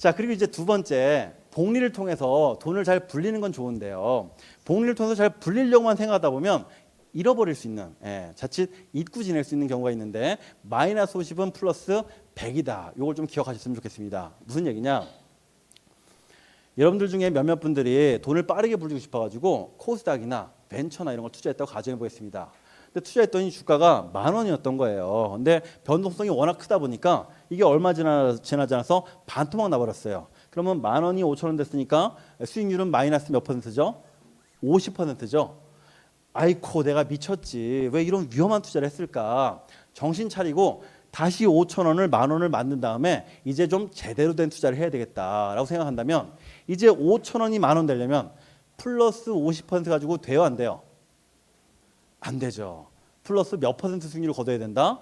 자, 그리고 이제 두 번째, 복리를 통해서 돈을 잘 불리는 건 좋은데요. 복리를 통해서 잘 불리려고만 생각하다 보면 잃어버릴 수 있는, 자칫 잊고 지낼 수 있는 경우가 있는데 마이너스 50은 플러스 100이다. 이걸 좀 기억하셨으면 좋겠습니다. 무슨 얘기냐? 여러분들 중에 몇몇 분들이 돈을 빠르게 불리고 싶어가지고 코스닥이나 벤처나 이런 걸 투자했다고 가정해 보겠습니다. 근데 투자했더니 주가가 10,000원이었던 거예요. 근데 변동성이 워낙 크다 보니까 이게 얼마 지나지 않아서 반토막 나버렸어요. 그러면 10,000원이 5,000원 됐으니까 수익률은 마이너스 몇 퍼센트죠? 50%죠. 아이코, 내가 미쳤지. 왜 이런 위험한 투자를 했을까? 정신 차리고 다시 5,000원을 10,000원을 만든 다음에 이제 좀 제대로 된 투자를 해야 되겠다라고 생각한다면 이제 5,000원이 10,000원 되려면 플러스 50% 가지고 돼요, 안 돼요? 안 되죠. 플러스 몇 퍼센트 수익률을 거둬야 된다?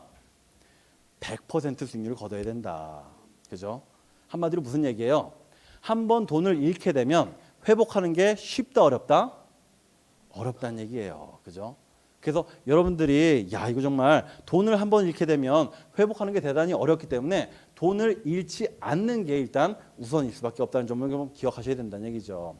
100% 수익률을 거둬야 된다. 그죠? 한마디로 무슨 얘기예요? 한번 돈을 잃게 되면 회복하는 게 쉽다, 어렵다? 어렵다는 얘기예요. 그죠? 그래서 여러분들이 야, 이거 정말 돈을 한번 잃게 되면 회복하는 게 대단히 어렵기 때문에 돈을 잃지 않는 게 일단 우선일 수밖에 없다는 점을 좀 기억하셔야 된다는 얘기죠.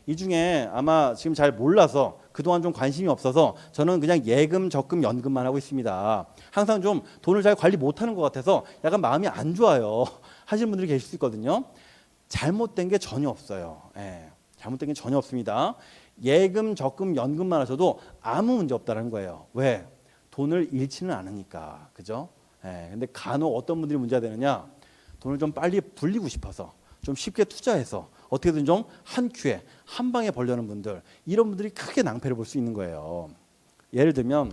이 중에 아마 지금 잘 몰라서 그동안 좀 관심이 없어서 저는 그냥 예금, 적금, 연금만 하고 있습니다. 항상 좀 돈을 잘 관리 못하는 것 같아서 약간 마음이 안 좋아요. 하시는 분들이 계실 수 있거든요. 잘못된 게 전혀 없어요. 잘못된 게 전혀 없습니다. 예금, 적금, 연금만 하셔도 아무 문제 없다는 거예요. 왜? 돈을 잃지는 않으니까. 그죠? 근데 간혹 어떤 분들이 문제가 되느냐? 돈을 좀 빨리 불리고 싶어서 좀 쉽게 투자해서 어떻게든 좀 한 큐에 한 방에 벌려는 분들, 이런 분들이 크게 낭패를 볼 수 있는 거예요. 예를 들면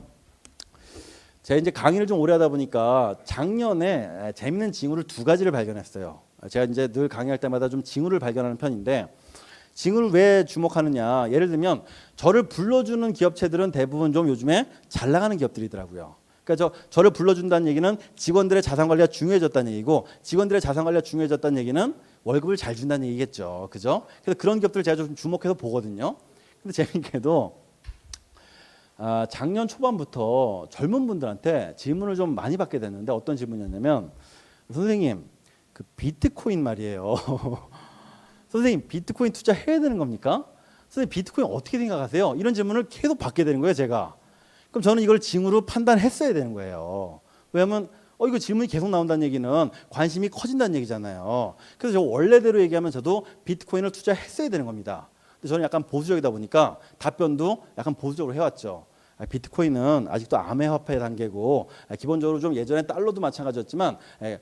제가 이제 강의를 좀 오래 하다 보니까 작년에 재밌는 징후를 두 가지를 발견했어요. 제가 이제 늘 강의할 때마다 좀 징후를 발견하는 편인데, 징후를 왜 주목하느냐? 예를 들면 저를 불러주는 기업체들은 대부분 좀 요즘에 잘 나가는 기업들이더라고요. 그러니까 저를 불러준다는 얘기는 직원들의 자산 관리가 중요해졌다는 얘기고, 직원들의 자산 관리가 중요해졌다는 얘기는 월급을 잘 준다는 얘기겠죠. 그죠? 그래서 그런 기업들을 제가 좀 주목해서 보거든요. 근데 재밌게도 작년 초반부터 젊은 분들한테 질문을 좀 많이 받게 됐는데, 어떤 질문이었냐면, 선생님, 그 비트코인 말이에요. 선생님, 비트코인 투자해야 되는 겁니까? 선생님, 비트코인 어떻게 생각하세요? 이런 질문을 계속 받게 되는 거예요, 제가. 그럼 저는 이걸 징후로 판단했어야 되는 거예요. 왜냐하면 이거 질문이 계속 나온다는 얘기는 관심이 커진다는 얘기잖아요. 그래서 저 원래대로 얘기하면 저도 비트코인을 투자했어야 되는 겁니다. 근데 저는 약간 보수적이다 보니까 답변도 약간 보수적으로 해왔죠. 비트코인은 아직도 암호화폐 단계고, 기본적으로 좀 예전에 달러도 마찬가지였지만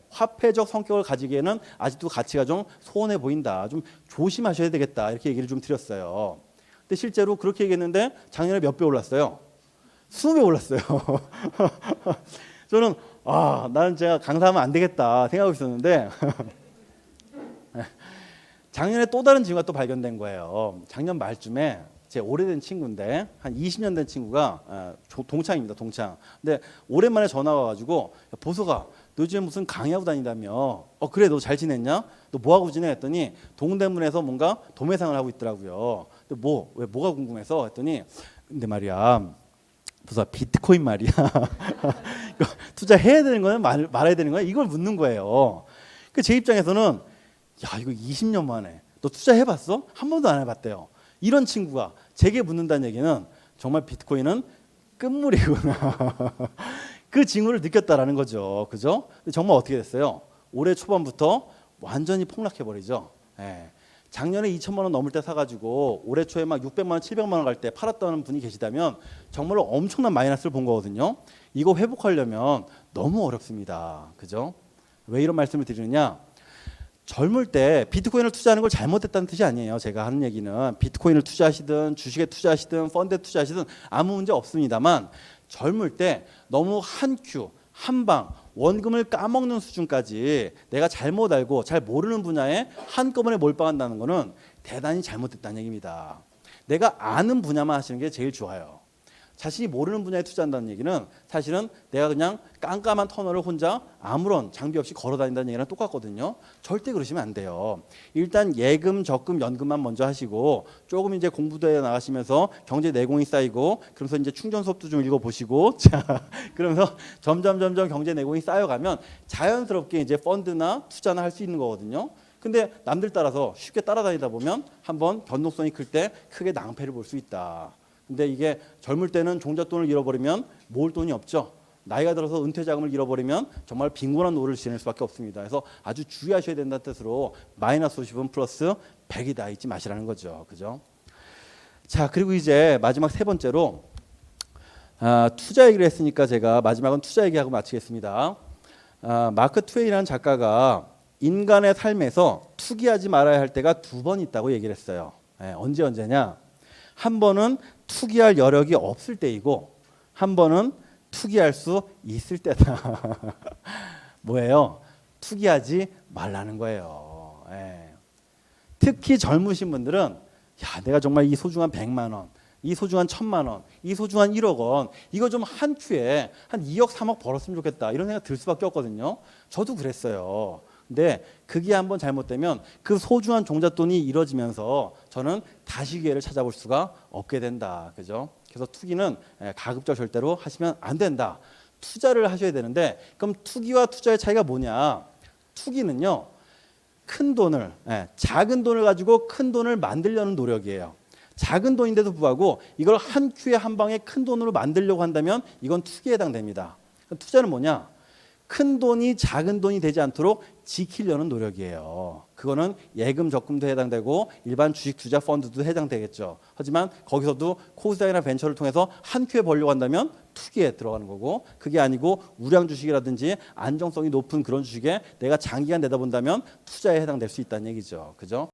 화폐적 성격을 가지기에는 아직도 가치가 좀 소원해 보인다. 좀 조심하셔야 되겠다. 이렇게 얘기를 좀 드렸어요. 근데 실제로 그렇게 얘기했는데 작년에 몇 배 올랐어요? 20배 올랐어요. 저는 나는 제가 강사하면 안 되겠다 생각하고 있었는데 작년에 또 다른 징후가 또 발견된 거예요. 작년 말쯤에 제 오래된 친구인데 한 20년 된 친구가 동창입니다. 동창. 근데 오랜만에 전화 와가지고, 보석아, 너 요즘 무슨 강의하고 다닌다며? 그래, 너 잘 지냈냐? 너 뭐하고 지내? 했더니 동대문에서 뭔가 도매상을 하고 있더라고요. 근데 뭐가 궁금해서 했더니, 근데 말이야, 보석아, 비트코인 말이야. 투자해야 되는 거야? 말아야 되는 거야? 이걸 묻는 거예요. 제 입장에서는 야, 이거 20년 만에 너 투자해봤어? 한 번도 안 해봤대요. 이런 친구가 제게 묻는다는 얘기는 정말 비트코인은 끝물이구나. 그 징후를 느꼈다라는 거죠. 그죠? 근데 정말 어떻게 됐어요? 올해 초반부터 완전히 폭락해버리죠. 작년에 2천만 원 넘을 때 사가지고 올해 초에 막 600만 원, 700만 원 갈 때 팔았다는 분이 계시다면 정말로 엄청난 마이너스를 본 거거든요. 이거 회복하려면 너무 어렵습니다. 그죠? 왜 이런 말씀을 드리느냐? 젊을 때 비트코인을 투자하는 걸 잘못했다는 뜻이 아니에요. 제가 하는 얘기는 비트코인을 투자하시든 주식에 투자하시든 펀드에 투자하시든 아무 문제 없습니다만, 젊을 때 너무 한 큐, 한 방, 원금을 까먹는 수준까지 내가 잘못 알고 잘 모르는 분야에 한꺼번에 몰빵한다는 거는 대단히 잘못됐다는 얘기입니다. 내가 아는 분야만 하시는 게 제일 좋아요. 자신이 모르는 분야에 투자한다는 얘기는 사실은 내가 그냥 깜깜한 터널을 혼자 아무런 장비 없이 걸어 다닌다는 얘기랑 똑같거든요. 절대 그러시면 안 돼요. 일단 예금, 적금, 연금만 먼저 하시고 조금 이제 공부도 해 나가시면서 경제 내공이 쌓이고, 그러면서 이제 충전 수업도 좀 읽어보시고, 자, 그러면서 점점 경제 내공이 쌓여가면 자연스럽게 이제 펀드나 투자나 할 수 있는 거거든요. 근데 남들 따라서 쉽게 따라다니다 보면 한번 변동성이 클 때 크게 낭패를 볼 수 있다. 근데 이게 젊을 때는 종잣돈을 잃어버리면 모을 돈이 없죠. 나이가 들어서 은퇴 자금을 잃어버리면 정말 빈곤한 노릇을 지낼 수밖에 없습니다. 그래서 아주 주의하셔야 된다는 뜻으로 마이너스 50은 플러스 100이 다 잊지 마시라는 거죠. 그죠? 자, 그리고 이제 마지막 세 번째로 투자 얘기를 했으니까 제가 마지막은 투자 얘기하고 마치겠습니다. 마크 트웨인이라는 작가가 인간의 삶에서 투기하지 말아야 할 때가 두 번 있다고 얘기를 했어요. 언제냐? 한 번은 투기할 여력이 없을 때이고 한 번은 투기할 수 있을 때다. 뭐예요? 투기하지 말라는 거예요. 특히 젊으신 분들은 야, 내가 정말 이 소중한 100만 원, 이 소중한 1000만 원, 이 소중한 1억 원 이거 좀 한 큐에 한 2억 3억 벌었으면 좋겠다 이런 생각 들 수밖에 없거든요. 저도 그랬어요. 근데 그게 한번 잘못되면 그 소중한 종잣돈이 잃어지면서 저는 다시 기회를 찾아볼 수가 없게 된다. 그죠? 그래서 투기는 가급적 절대로 하시면 안 된다. 투자를 하셔야 되는데 그럼 투기와 투자의 차이가 뭐냐? 투기는요. 큰 돈을 작은 돈을 가지고 큰 돈을 만들려는 노력이에요. 작은 돈인데도 불구하고 이걸 한 큐에 한 방에 큰 돈으로 만들려고 한다면 이건 투기에 해당됩니다. 투자는 뭐냐? 큰 돈이 작은 돈이 되지 않도록 지키려는 노력이에요. 그거는 예금 적금도 해당되고 일반 주식 투자 펀드도 해당되겠죠. 하지만 거기서도 코스닥이나 벤처를 통해서 한 큐에 벌려고 한다면 투기에 들어가는 거고 그게 아니고 우량 주식이라든지 안정성이 높은 그런 주식에 내가 장기간 내다본다면 투자에 해당될 수 있다는 얘기죠. 그죠?